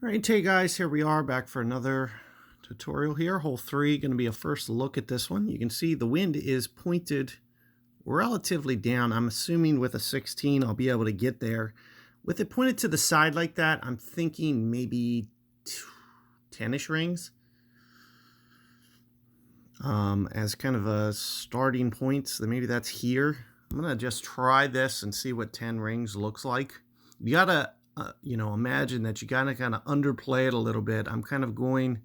All right, hey guys, here we are back for another tutorial here. Hole 3, going to be a first look at this one. You can see the wind is pointed relatively down. I'm assuming with a 16 I'll be able to get there. With it pointed to the side like that, I'm thinking maybe 10-ish rings as kind of a starting point. So maybe that's here. I'm going to just try this and see what 10 rings looks like. You got to imagine that you gotta kind of underplay it a little bit. I'm kind of going,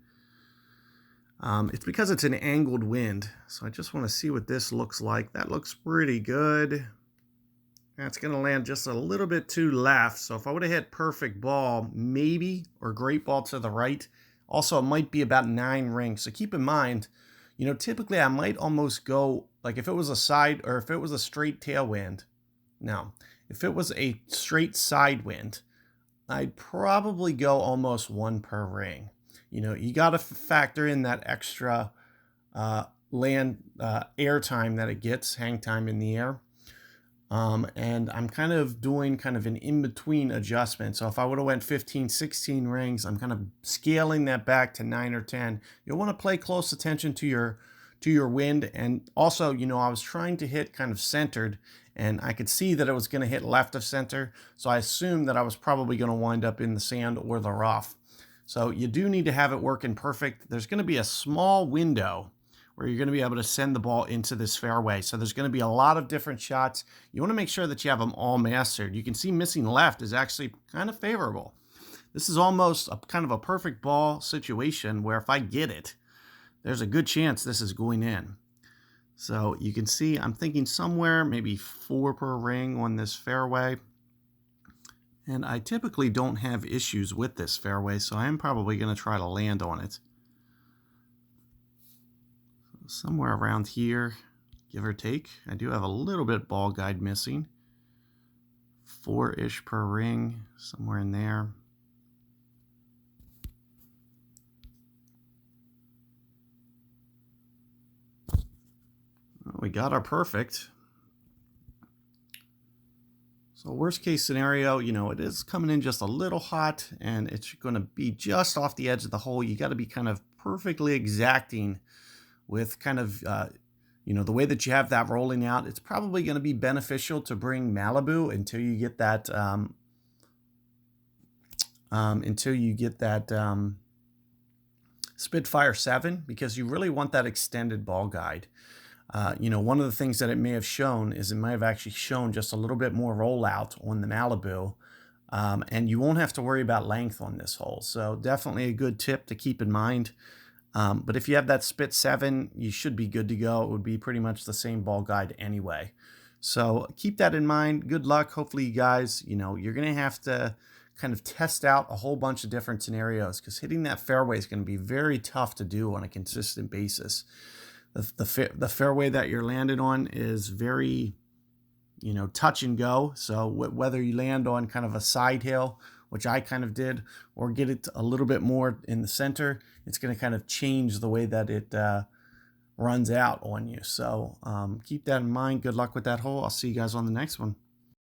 it's because it's an angled wind. So I just want to see what this looks like. That looks pretty good. That's going to land just a little bit too left. So if I would have hit perfect ball, maybe, or great ball to the right. Also, it might be about 9 rings. So keep in mind, typically I might almost go, like if it was a side, or if it was a straight tailwind. No, if it was a straight side wind, I'd probably go almost 1 per ring. You got to factor in that extra land air time that it gets, hang time in the air. And I'm kind of doing kind of an in-between adjustment. So if I would have went 15, 16 rings, I'm kind of scaling that back to 9 or 10. You'll want to pay close attention to your wind. And also, I was trying to hit kind of centered, and I could see that it was going to hit left of center. So I assumed that I was probably going to wind up in the sand or the rough. So you do need to have it working perfect. There's going to be a small window where you're going to be able to send the ball into this fairway. So there's going to be a lot of different shots. You want to make sure that you have them all mastered. You can see missing left is actually kind of favorable. This is almost a kind of a perfect ball situation where if I get it, there's a good chance this is going in. So you can see I'm thinking somewhere maybe 4 per ring on this fairway. And I typically don't have issues with this fairway, so I am probably going to try to land on it. Somewhere around here, give or take. I do have a little bit ball guide missing. 4-ish per ring, somewhere in there. We got our perfect. So worst case scenario, it is coming in just a little hot, and it's going to be just off the edge of the hole. You got to be kind of perfectly exacting with kind of, the way that you have that rolling out. It's probably going to be beneficial to bring Malibu until you get that, Spitfire 7, because you really want that extended ball guide. One of the things that it may have shown is it might have actually shown just a little bit more rollout on the Malibu, and you won't have to worry about length on this hole. So definitely a good tip to keep in mind. But if you have that Spit 7, you should be good to go. It would be pretty much the same ball guide anyway. So keep that in mind. Good luck. Hopefully you guys, you're going to have to kind of test out a whole bunch of different scenarios, because hitting that fairway is going to be very tough to do on a consistent basis. The fairway that you're landed on is very, touch and go. So whether you land on kind of a side hill, which I kind of did, or get it a little bit more in the center, it's going to kind of change the way that it runs out on you. So keep that in mind. Good luck with that hole. I'll see you guys on the next one.